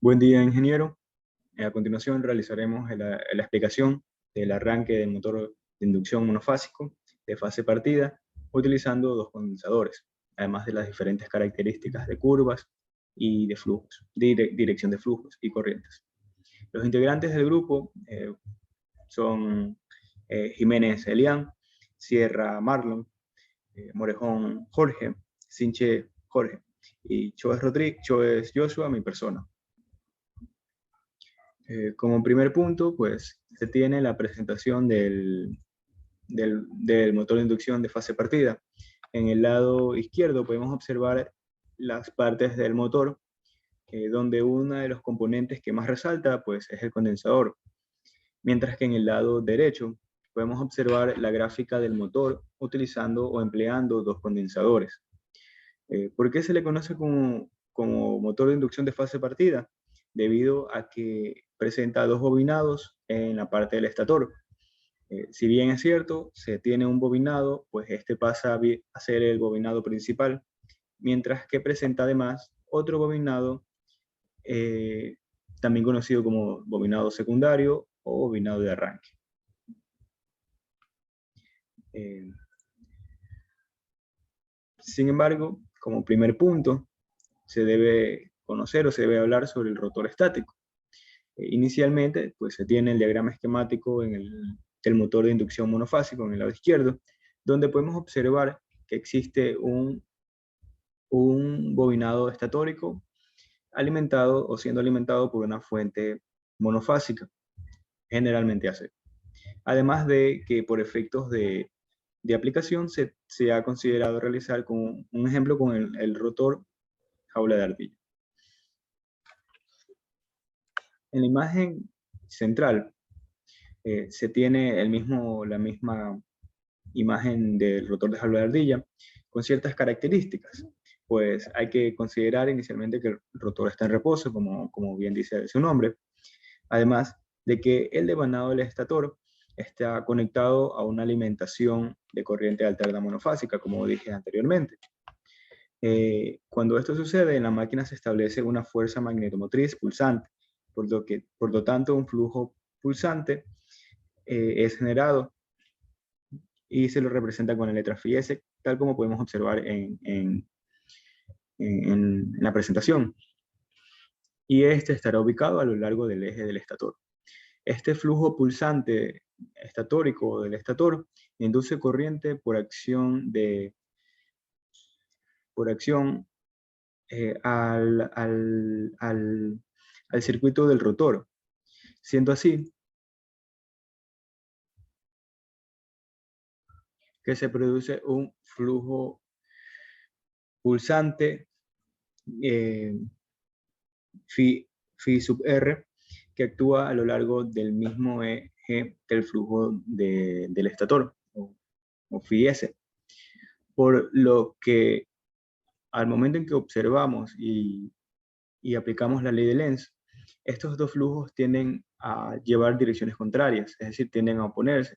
Buen día, ingeniero. A continuación realizaremos la explicación del arranque del motor de inducción monofásico de fase partida utilizando dos condensadores, además de las diferentes características de curvas y de flujos, dirección de flujos y corrientes. Los integrantes del grupo son Jiménez Elian, Sierra Marlon, Morejón Jorge, Sinche Jorge y Choes Joshua, mi persona. Como primer punto, pues se tiene la presentación del motor de inducción de fase partida. En el lado izquierdo podemos observar las partes del motor, donde uno de los componentes que más resalta pues, es el condensador. Mientras que en el lado derecho podemos observar la gráfica del motor utilizando o empleando dos condensadores. ¿Por qué se le conoce como motor de inducción de fase partida? Debido a que presenta dos bobinados en la parte del estator. Si bien es cierto, se tiene un bobinado, pues este pasa a ser el bobinado principal, mientras que presenta además otro bobinado, eh, también conocido como bobinado secundario o bobinado de arranque. Eh, Sin embargo, como primer punto, se debe conocer o se debe hablar sobre el rotor estático. Inicialmente, pues se tiene el diagrama esquemático del motor de inducción monofásico en el lado izquierdo, donde podemos observar que existe un bobinado estatórico alimentado o siendo alimentado por una fuente monofásica, generalmente AC. Además de que por efectos de aplicación se ha considerado realizar con un ejemplo con el rotor jaula de ardilla. En la imagen central se tiene la misma imagen del rotor de jaula de ardilla con ciertas características. Pues hay que considerar inicialmente que el rotor está en reposo, como bien dice su nombre. Además de que el devanado del estator está conectado a una alimentación de corriente alterna monofásica, como dije anteriormente. Cuando esto sucede, en la máquina se establece una fuerza magnetomotriz pulsante, por lo tanto un flujo pulsante es generado y se lo representa con la letra phi S, tal como podemos observar en la presentación. Y este estará ubicado a lo largo del eje del estator. Este flujo pulsante estatórico del estator induce corriente por acción al circuito del rotor. Siendo así que se produce un flujo pulsante eh, phi sub R que actúa a lo largo del mismo eje del flujo del estator o phi S. Por lo que al momento en que observamos y aplicamos la ley de Lenz, estos dos flujos tienden a llevar direcciones contrarias, es decir, tienden a oponerse,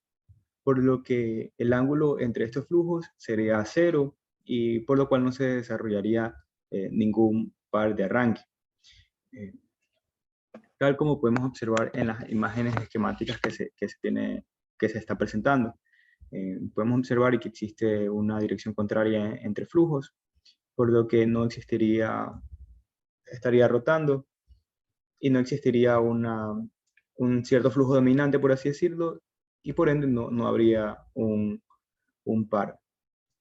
por lo que el ángulo entre estos flujos sería cero y por lo cual no se desarrollaría ningún par de arranque. Tal como podemos observar en las imágenes esquemáticas que se está presentando. Podemos observar que existe una dirección contraria entre flujos, por lo que no estaría rotando y no existiría un cierto flujo dominante, por así decirlo, y por ende no habría un par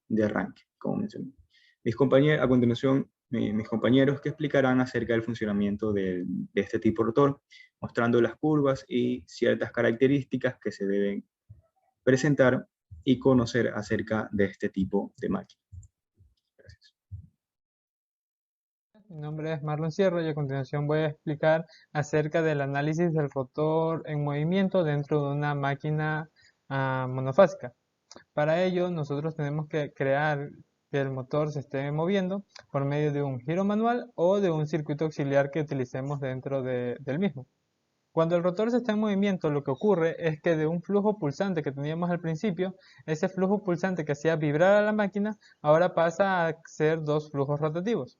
de arranque, como mencioné. A continuación, mis compañeros que explicarán acerca del funcionamiento de este tipo de rotor, mostrando las curvas y ciertas características que se deben presentar y conocer acerca de este tipo de máquina. Gracias. Mi nombre es Marlon Sierra y a continuación voy a explicar acerca del análisis del rotor en movimiento dentro de una máquina monofásica. Para ello, nosotros tenemos que crear que el motor se esté moviendo por medio de un giro manual o de un circuito auxiliar que utilicemos dentro del mismo. Cuando el rotor se está en movimiento, lo que ocurre es que de un flujo pulsante que teníamos al principio, ese flujo pulsante que hacía vibrar a la máquina, ahora pasa a ser dos flujos rotativos.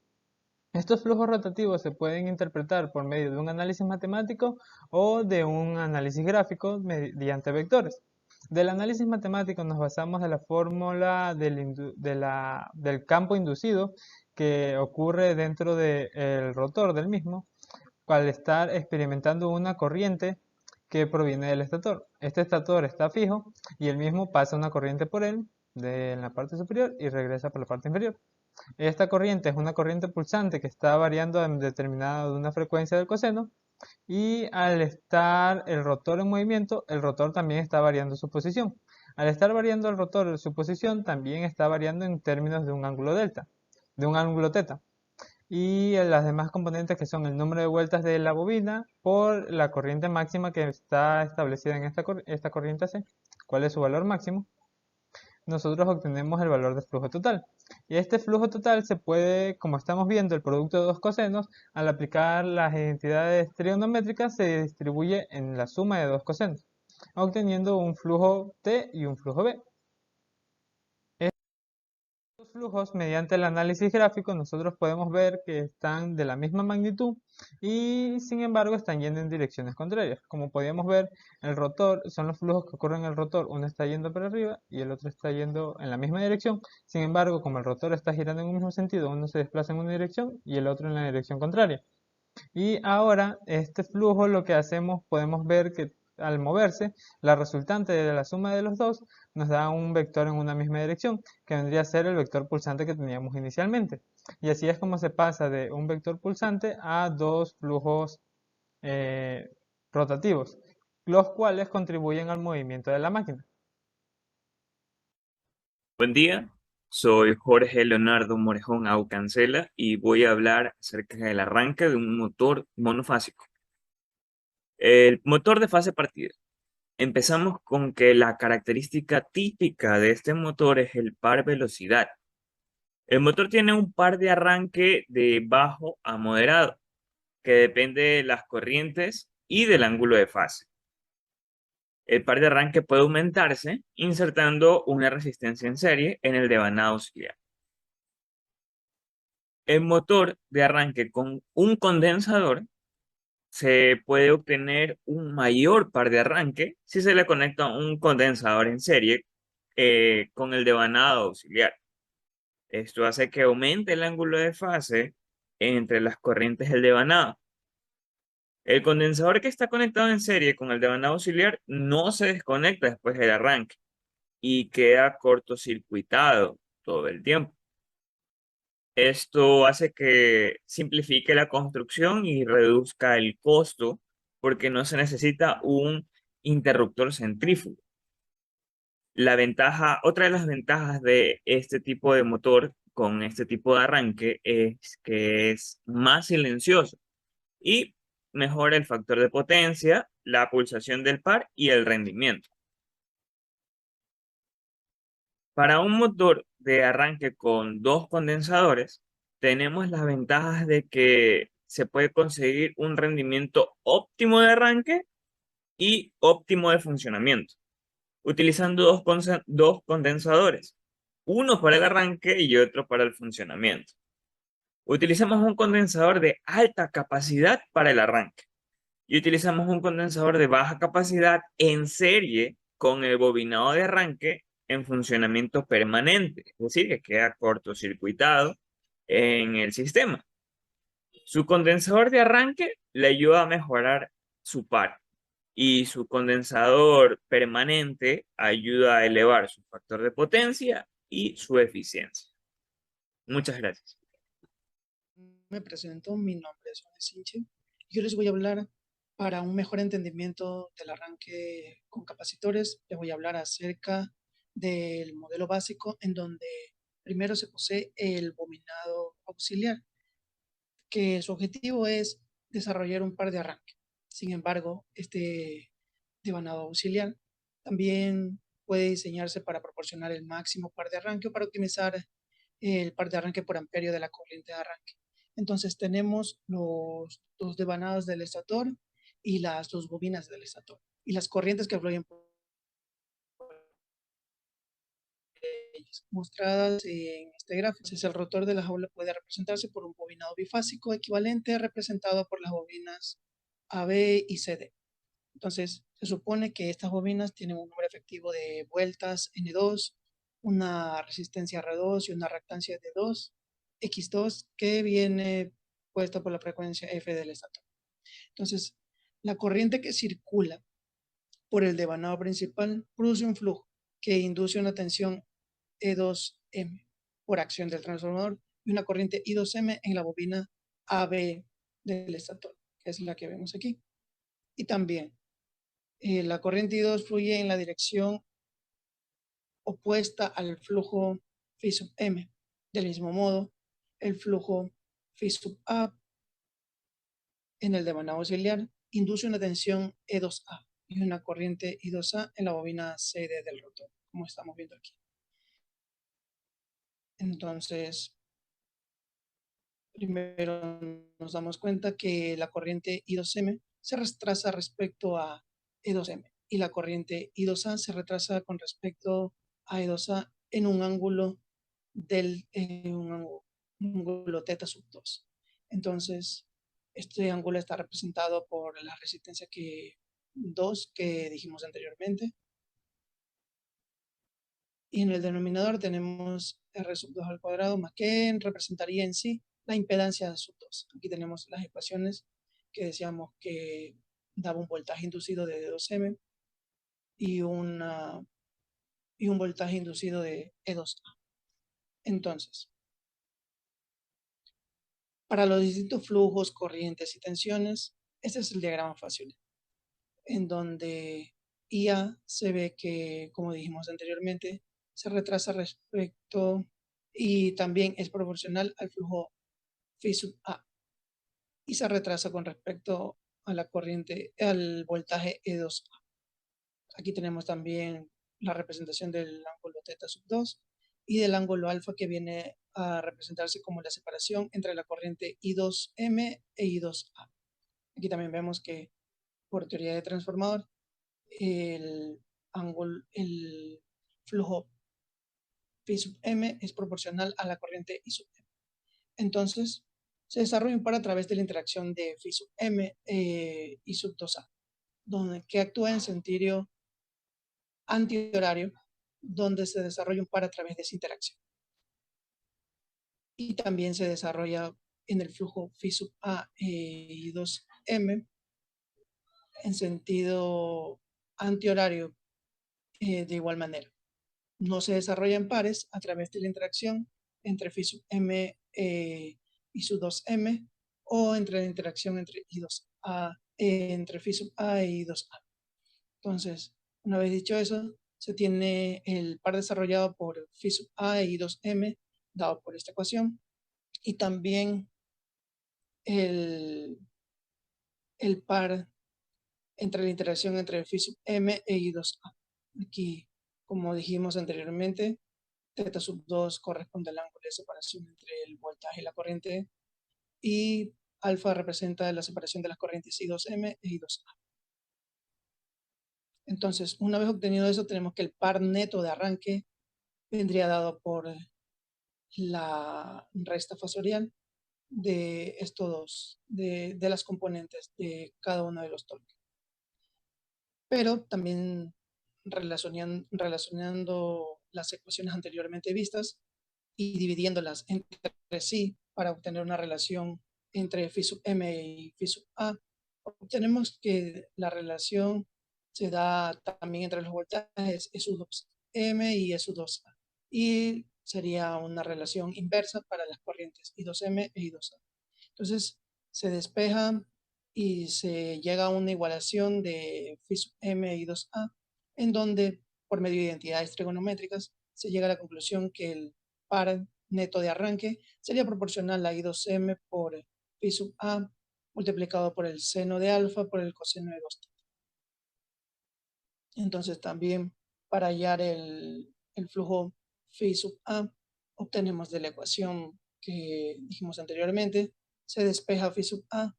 Estos flujos rotativos se pueden interpretar por medio de un análisis matemático o de un análisis gráfico mediante vectores. Del análisis matemático nos basamos en la fórmula del campo inducido que ocurre dentro del rotor del mismo al estar experimentando una corriente que proviene del estator. Este estator está fijo y el mismo pasa una corriente por él en la parte superior y regresa por la parte inferior. Esta corriente es una corriente pulsante que está variando en determinada de una frecuencia del coseno y al estar el rotor en movimiento, el rotor también está variando su posición. Al estar variando el rotor su posición, también está variando en términos de un ángulo delta, de un ángulo teta. Y las demás componentes que son el número de vueltas de la bobina por la corriente máxima que está establecida en esta corriente C. ¿Cuál es su valor máximo? Nosotros obtenemos el valor de flujo total. Y este flujo total se puede, como estamos viendo, el producto de dos cosenos, al aplicar las identidades trigonométricas se distribuye en la suma de dos cosenos, obteniendo un flujo T y un flujo B. Estos flujos, mediante el análisis gráfico, nosotros podemos ver que están de la misma magnitud y sin embargo están yendo en direcciones contrarias. Como podíamos ver, el rotor, son los flujos que ocurren en el rotor, uno está yendo para arriba y el otro está yendo en la misma dirección. Sin embargo, como el rotor está girando en un mismo sentido, uno se desplaza en una dirección y el otro en la dirección contraria. Y ahora, este flujo lo que hacemos, podemos ver que al moverse, la resultante de la suma de los dos nos da un vector en una misma dirección, que vendría a ser el vector pulsante que teníamos inicialmente. Y así es como se pasa de un vector pulsante a dos flujos eh, rotativos, los cuales contribuyen al movimiento de la máquina. Buen día, soy Jorge Leonardo Morejón Aucancela y voy a hablar acerca del arranque de un motor monofásico. El motor de fase partida. Empezamos con que la característica típica de este motor es el par velocidad. El motor tiene un par de arranque de bajo a moderado, que depende de las corrientes y del ángulo de fase. El par de arranque puede aumentarse insertando una resistencia en serie en el devanado auxiliar. El motor de arranque con un condensador se puede obtener un mayor par de arranque si se le conecta un condensador en serie con el devanado auxiliar. Esto hace que aumente el ángulo de fase entre las corrientes del devanado. El condensador que está conectado en serie con el devanado auxiliar no se desconecta después del arranque y queda cortocircuitado todo el tiempo. Esto hace que simplifique la construcción y reduzca el costo porque no se necesita un interruptor centrífugo. Otra de las ventajas de este tipo de motor con este tipo de arranque es que es más silencioso y mejora el factor de potencia, la pulsación del par y el rendimiento. Para un motor de arranque con dos condensadores, tenemos las ventajas de que se puede conseguir un rendimiento óptimo de arranque y óptimo de funcionamiento, utilizando dos condensadores, uno para el arranque y otro para el funcionamiento. Utilizamos un condensador de alta capacidad para el arranque y utilizamos un condensador de baja capacidad en serie con el bobinado de arranque en funcionamiento permanente, es decir, que queda cortocircuitado en el sistema. Su condensador de arranque le ayuda a mejorar su par y su condensador permanente ayuda a elevar su factor de potencia y su eficiencia. Muchas gracias. Me presento, mi nombre es Juan Sinche y yo les voy a hablar para un mejor entendimiento del arranque con capacitores. Les voy a hablar acerca del modelo básico en donde primero se posee el bobinado auxiliar, que su objetivo es desarrollar un par de arranque. Sin embargo, este devanado auxiliar también puede diseñarse para proporcionar el máximo par de arranque o para optimizar el par de arranque por amperio de la corriente de arranque. Entonces tenemos los dos devanados del estator y las dos bobinas del estator y las corrientes que fluyen por ellas, mostradas en este gráfico. Entonces, el rotor de la jaula puede representarse por un bobinado bifásico equivalente representado por las bobinas AB y CD. Entonces, se supone que estas bobinas tienen un número efectivo de vueltas N2, una resistencia R2 y una reactancia D2, X2, que viene puesta por la frecuencia F del estator. Entonces, la corriente que circula por el devanado principal produce un flujo que induce una tensión E2M por acción del transformador y una corriente I2M en la bobina AB del estator, que es la que vemos aquí. Y también la corriente I2 fluye en la dirección opuesta al flujo phi sub M. Del mismo modo, el flujo phi sub A en el devanado auxiliar induce una tensión E2A y una corriente I2A en la bobina CD del rotor, como estamos viendo aquí. Entonces, primero nos damos cuenta que la corriente I2M se retrasa respecto a E2M y la corriente I2A se retrasa con respecto a E2A en un ángulo un ángulo teta sub 2. Entonces, este ángulo está representado por la resistencia 2 que dijimos anteriormente. Y en el denominador tenemos R sub 2 al cuadrado más que representaría en sí la impedancia sub 2. Aquí tenemos las ecuaciones que decíamos que daba un voltaje inducido de D2M y un voltaje inducido de E2A. Entonces, para los distintos flujos, corrientes y tensiones, este es el diagrama fácil, en donde IA se ve que, como dijimos anteriormente, se retrasa respecto y también es proporcional al flujo phi sub A y se retrasa con respecto a la corriente, al voltaje E2A. Aquí tenemos también la representación del ángulo teta sub 2 y del ángulo alfa que viene a representarse como la separación entre la corriente I2M e I2A. Aquí también vemos que por teoría de transformador el flujo phi sub M es proporcional a la corriente I sub M. Entonces, se desarrolla un par a través de la interacción de phi sub M y sub 2A, que actúa en sentido antihorario, donde se desarrolla un par a través de esa interacción. Y también se desarrolla en el flujo phi sub A y 2M en sentido antihorario de igual manera. No se desarrolla en pares a través de la interacción entre phi sub M y sub 2M o entre la interacción entre I2A, entre phi sub A y I2A. Entonces, una vez dicho eso, se tiene el par desarrollado por phi sub A y I2M dado por esta ecuación y también el par entre la interacción entre phi sub M e I2A. Aquí, como dijimos anteriormente, teta sub 2 corresponde al ángulo de separación entre el voltaje y la corriente y alfa representa la separación de las corrientes I2M e I2A. Entonces, una vez obtenido eso, tenemos que el par neto de arranque vendría dado por la resta fasorial de estos dos, de las componentes de cada uno de los torques. Pero también relacionando las ecuaciones anteriormente vistas y dividiéndolas entre sí para obtener una relación entre phi sub M y phi sub A, obtenemos que la relación se da también entre los voltajes E2M y E2A. Y sería una relación inversa para las corrientes I2M e I2A. Entonces, se despeja y se llega a una igualación de phi sub M e I2A, en donde, por medio de identidades trigonométricas, se llega a la conclusión que el par neto de arranque sería proporcional a I2M por phi sub A multiplicado por el seno de alfa por el coseno de 2 teta. Entonces también para hallar el flujo phi sub A obtenemos de la ecuación que dijimos anteriormente, se despeja phi sub A,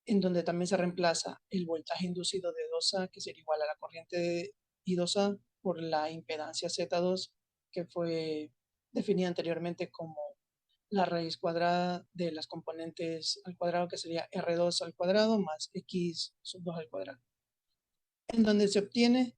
en donde también se reemplaza el voltaje inducido de 2A, que sería igual a la corriente de I2A, por la impedancia Z2, que fue definida anteriormente como la raíz cuadrada de las componentes al cuadrado, que sería R2 al cuadrado más X sub 2 al cuadrado, en donde se obtiene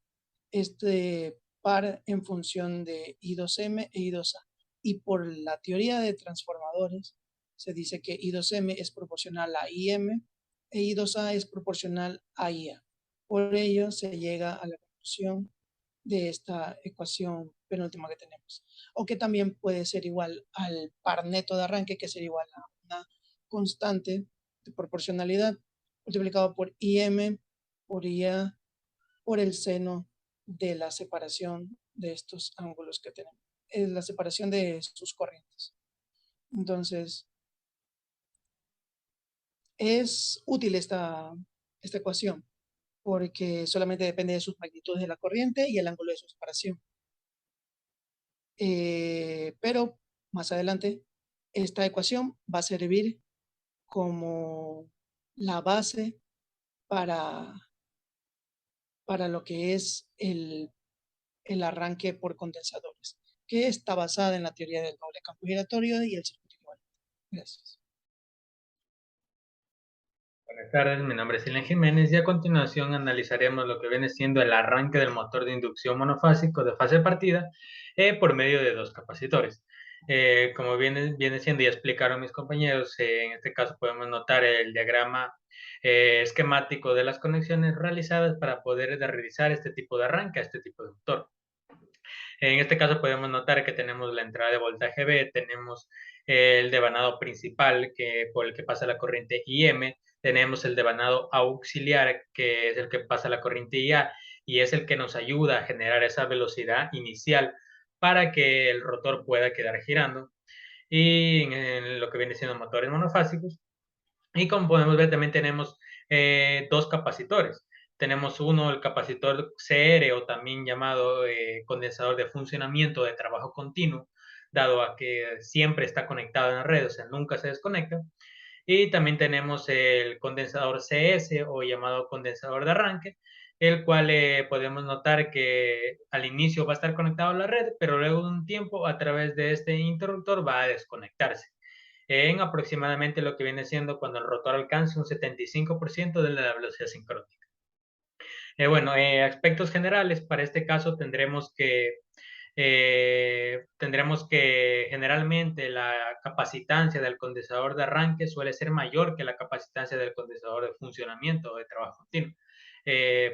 este par en función de I2M e I2A. Y por la teoría de transformadores, se dice que I2M es proporcional a IM e I2A es proporcional a IA. Por ello, se llega a la conclusión de esta ecuación penúltima que tenemos. O que también puede ser igual al par neto de arranque, que sería igual a una constante de proporcionalidad multiplicado por IM por IA por el seno de la separación de estos ángulos que tenemos, la separación de sus corrientes. Entonces, es útil esta ecuación porque solamente depende de sus magnitudes de la corriente y el ángulo de su separación. Pero más adelante, esta ecuación va a servir como la base para lo que es el arranque por condensadores, que está basada en la teoría del doble campo giratorio y el circuito equivalente. Gracias. Buenas tardes, mi nombre es Ilan Jiménez y a continuación analizaremos lo que viene siendo el arranque del motor de inducción monofásico de fase partida por medio de dos capacitores. Como viene siendo y explicaron mis compañeros, en este caso podemos notar el diagrama esquemático de las conexiones realizadas para poder realizar este tipo de arranque a este tipo de motor. En este caso podemos notar que tenemos la entrada de voltaje B, tenemos el devanado principal por el que pasa la corriente IM, tenemos el devanado auxiliar que es el que pasa la corriente IA y es el que nos ayuda a generar esa velocidad inicial para que el rotor pueda quedar girando, y en lo que viene siendo motores monofásicos. Y como podemos ver, también tenemos dos capacitores. Tenemos uno, el capacitor CR, o también llamado condensador de funcionamiento de trabajo continuo, dado a que siempre está conectado en la red, o sea, nunca se desconecta. Y también tenemos el condensador CS, o llamado condensador de arranque, el cual podemos notar que al inicio va a estar conectado a la red, pero luego de un tiempo a través de este interruptor va a desconectarse en aproximadamente lo que viene siendo cuando el rotor alcance un 75% de la velocidad sincrónica. Bueno, aspectos generales, para este caso tendremos que generalmente la capacitancia del condensador de arranque suele ser mayor que la capacitancia del condensador de funcionamiento o de trabajo continuo.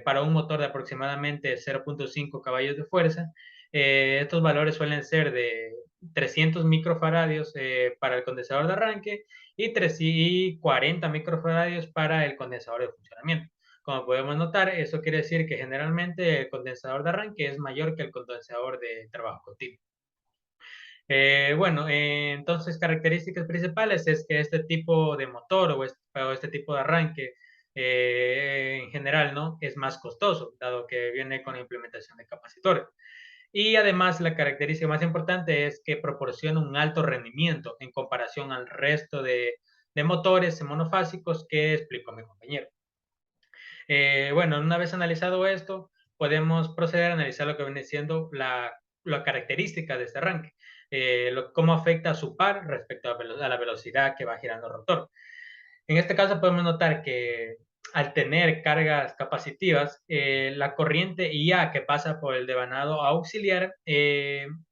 Para un motor de aproximadamente 0.5 caballos de fuerza, estos valores suelen ser de 300 microfaradios para el condensador de arranque y 40 microfaradios para el condensador de funcionamiento. Como podemos notar, eso quiere decir que generalmente el condensador de arranque es mayor que el condensador de trabajo continuo. Entonces, características principales es que este tipo de motor o este tipo de arranque en general, ¿no?, es más costoso, dado que viene con la implementación de capacitores. Y además, la característica más importante es que proporciona un alto rendimiento en comparación al resto de motores monofásicos que explicó mi compañero. Una vez analizado esto, podemos proceder a analizar lo que viene siendo la característica de este arranque, cómo afecta a su par respecto a la velocidad que va girando el rotor. En este caso podemos notar que al tener cargas capacitivas, la corriente IA que pasa por el devanado auxiliar,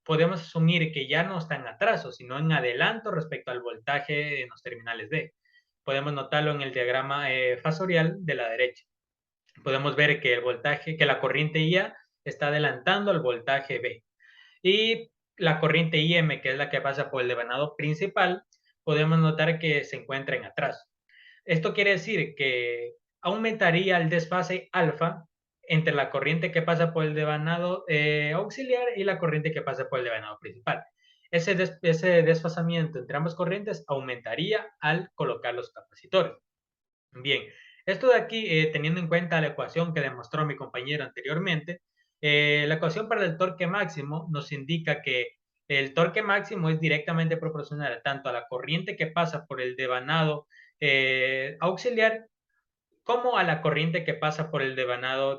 podemos asumir que ya no está en atraso, sino en adelanto respecto al voltaje en los terminales D. Podemos notarlo en el diagrama fasorial de la derecha. Podemos ver que la corriente IA está adelantando al voltaje B. Y la corriente IM, que es la que pasa por el devanado principal, podemos notar que se encuentra en atraso. Esto quiere decir que aumentaría el desfase alfa entre la corriente que pasa por el devanado auxiliar y la corriente que pasa por el devanado principal. Ese desfasamiento entre ambas corrientes aumentaría al colocar los capacitores. Bien, esto de aquí, teniendo en cuenta la ecuación que demostró mi compañero anteriormente, la ecuación para el torque máximo nos indica que el torque máximo es directamente proporcional tanto a la corriente que pasa por el devanado auxiliar como a la corriente que pasa por el devanado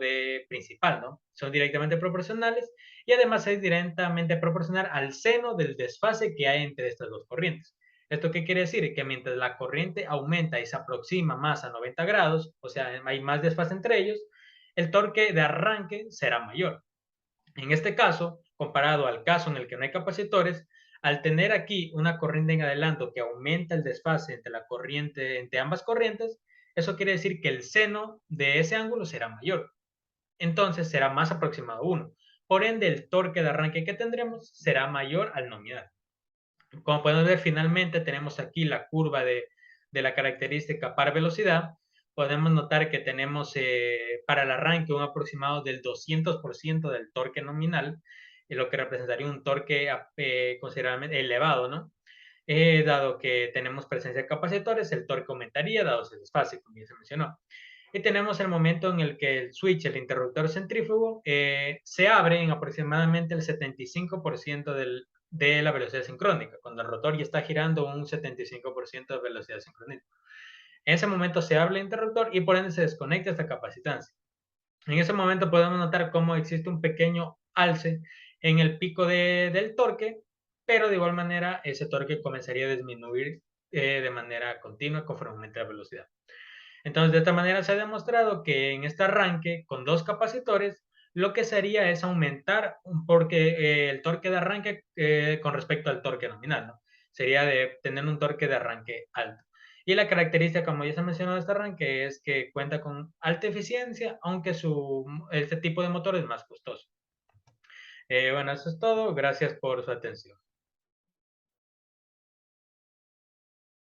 principal, ¿no? Son directamente proporcionales y además es directamente proporcional al seno del desfase que hay entre estas dos corrientes. ¿Esto qué quiere decir? Que mientras la corriente aumenta y se aproxima más a 90 grados, o sea, hay más desfase entre ellos, el torque de arranque será mayor. En este caso, comparado al caso en el que no hay capacitores, al tener aquí una corriente en adelanto que aumenta el desfase entre ambas corrientes, eso quiere decir que el seno de ese ángulo será mayor. Entonces será más aproximado a 1. Por ende, el torque de arranque que tendremos será mayor al nominal. Como podemos ver, finalmente tenemos aquí la curva de la característica par velocidad. Podemos notar que tenemos para el arranque un aproximado del 200% del torque nominal, lo que representaría un torque considerablemente elevado, ¿no? Dado que tenemos presencia de capacitores, el torque aumentaría, dado ese desfase, como ya se mencionó. Y tenemos el momento en el que el switch, el interruptor centrífugo, se abre en aproximadamente el 75% de la velocidad sincrónica, cuando el rotor ya está girando un 75% de velocidad sincrónica. En ese momento se abre el interruptor y por ende se desconecta esta capacitancia. En ese momento podemos notar cómo existe un pequeño alce en el pico del torque, pero de igual manera ese torque comenzaría a disminuir de manera continua conforme aumenta la velocidad. Entonces, de esta manera se ha demostrado que en este arranque con dos capacitores, lo que se haría es aumentar el torque de arranque con respecto al torque nominal, ¿no? Sería de tener un torque de arranque alto. Y la característica, como ya se mencionó de este arranque, es que cuenta con alta eficiencia, aunque este tipo de motor es más costoso. Bueno, eso es todo. Gracias por su atención.